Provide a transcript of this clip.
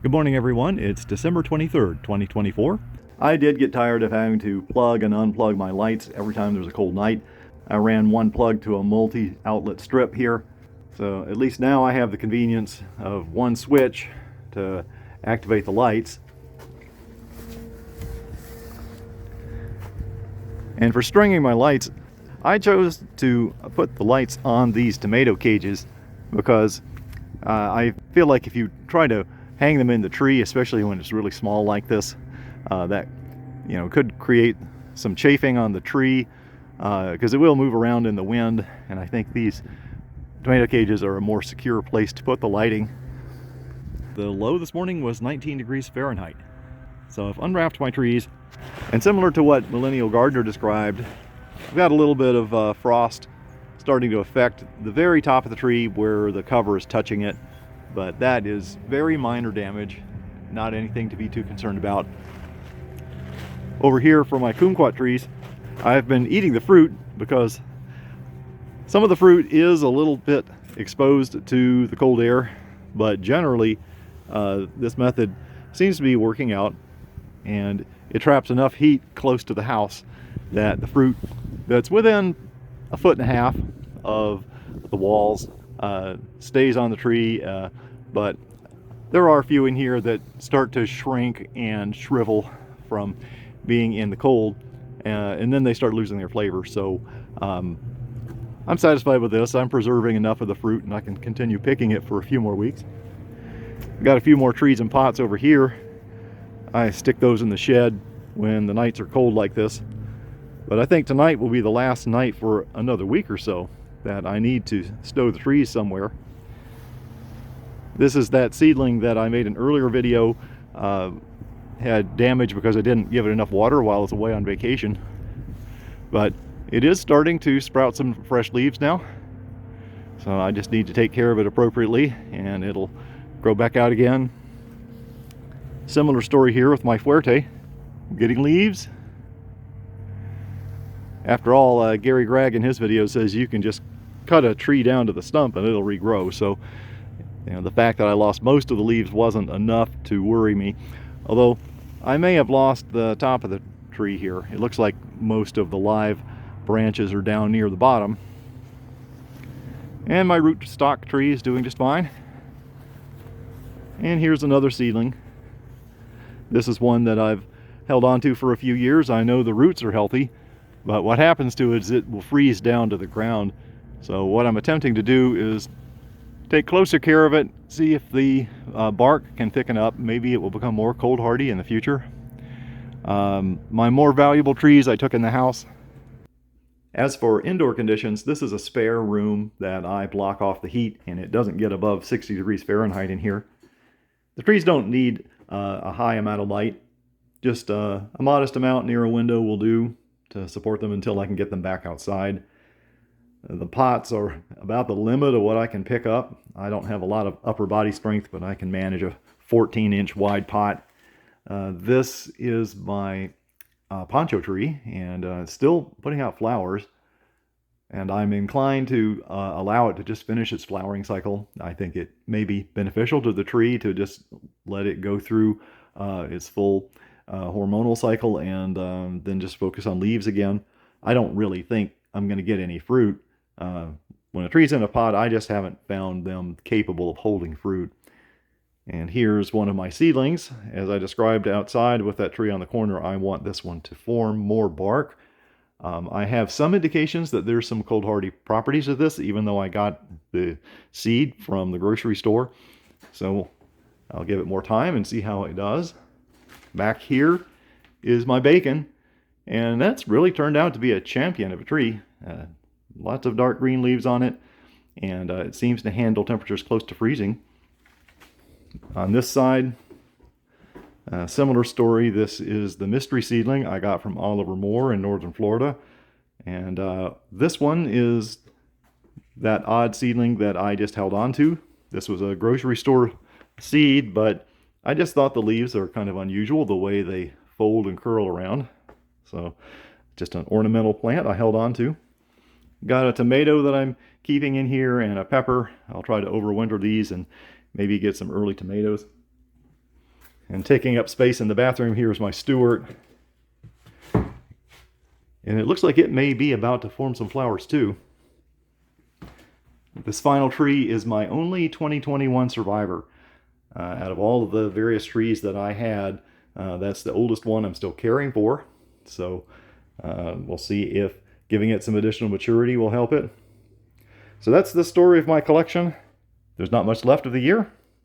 Good morning, everyone. It's December 23rd, 2024. I did get tired of having to plug and unplug my lights every time there's a cold night. I ran one plug to a multi-outlet strip here, so at least now I have the convenience of one switch to activate the lights. And for stringing my lights, I chose to put the lights on these tomato cages because I feel like if you try to hang them in the tree, especially when it's really small like this, that could create some chafing on the tree because it will move around in the wind, and I think these tomato cages are a more secure place to put the lighting. The low this morning was 19 degrees Fahrenheit. So I've unwrapped my trees, and similar to what Millennial Gardener described, I've got a little bit of frost starting to affect the very top of the tree where the cover is touching it, but that is very minor damage, not anything to be too concerned about. Over here for my kumquat trees, I've been eating the fruit because some of the fruit is a little bit exposed to the cold air, but generally this method seems to be working out, and it traps enough heat close to the house that the fruit that's within 1.5 feet of the walls stays on the tree, but there are a few in here that start to shrink and shrivel from being in the cold, and then they start losing their flavor. So I'm satisfied with this. I'm preserving enough of the fruit and I can continue picking it for a few more weeks. Got a few more trees and pots over here. I stick those in the shed when the nights are cold like this, but I think tonight will be the last night for another week or so that I need to stow the trees somewhere. This is that seedling that I made an earlier video, had damage because I didn't give it enough water while I was away on vacation, but it is starting to sprout some fresh leaves now, so I just need to take care of it appropriately and it'll grow back out again. Similar story here with my fuerte, getting leaves. After all, Gary Gregg in his video says you can just cut a tree down to the stump and it'll regrow. So the fact that I lost most of the leaves wasn't enough to worry me, although I may have lost the top of the tree here. It looks like most of the live branches are down near the bottom, and my root stock tree is doing just fine. And here's another seedling. This is one that I've held on to for a few years. I know the roots are healthy, but what happens to it is it will freeze down to the ground. So what I'm attempting to do is take closer care of it, see if the bark can thicken up. Maybe it will become more cold hardy in the future. My more valuable trees I took in the house. As for indoor conditions, this is a spare room that I block off the heat, and it doesn't get above 60 degrees Fahrenheit in here. The trees don't need a high amount of light. Just a modest amount near a window will do to support them until I can get them back outside. The pots are about the limit of what I can pick up. I don't have a lot of upper body strength, but I can manage a 14-inch wide pot. This is my poncho tree, and it's still putting out flowers, and I'm inclined to allow it to just finish its flowering cycle. I think it may be beneficial to the tree to just let it go through its full hormonal cycle and then just focus on leaves again. I don't really think I'm going to get any fruit. When a tree's in a pot, I just haven't found them capable of holding fruit. And here's one of my seedlings. As I described outside with that tree on the corner, I want this one to form more bark. I have some indications that there's some cold hardy properties of this, even though I got the seed from the grocery store. So I'll give it more time and see how it does. Back here is my bacon, and that's really turned out to be a champion of a tree. Lots of dark green leaves on it, and it seems to handle temperatures close to freezing. On this side, similar story. This is the mystery seedling I got from Oliver Moore in northern Florida, and this one is that odd seedling that I just held on to. This was a grocery store seed, but I just thought the leaves are kind of unusual the way they fold and curl around. So just an ornamental plant I held on to. Got a tomato that I'm keeping in here and a pepper. I'll try to overwinter these and maybe get some early tomatoes. And taking up space in the bathroom here is my Stewart. And it looks like it may be about to form some flowers too. This final tree is my only 2021 survivor. Out of all of the various trees that I had, that's the oldest one I'm still caring for. So we'll see if giving it some additional maturity will help it. So that's the story of my collection. There's not much left of the year.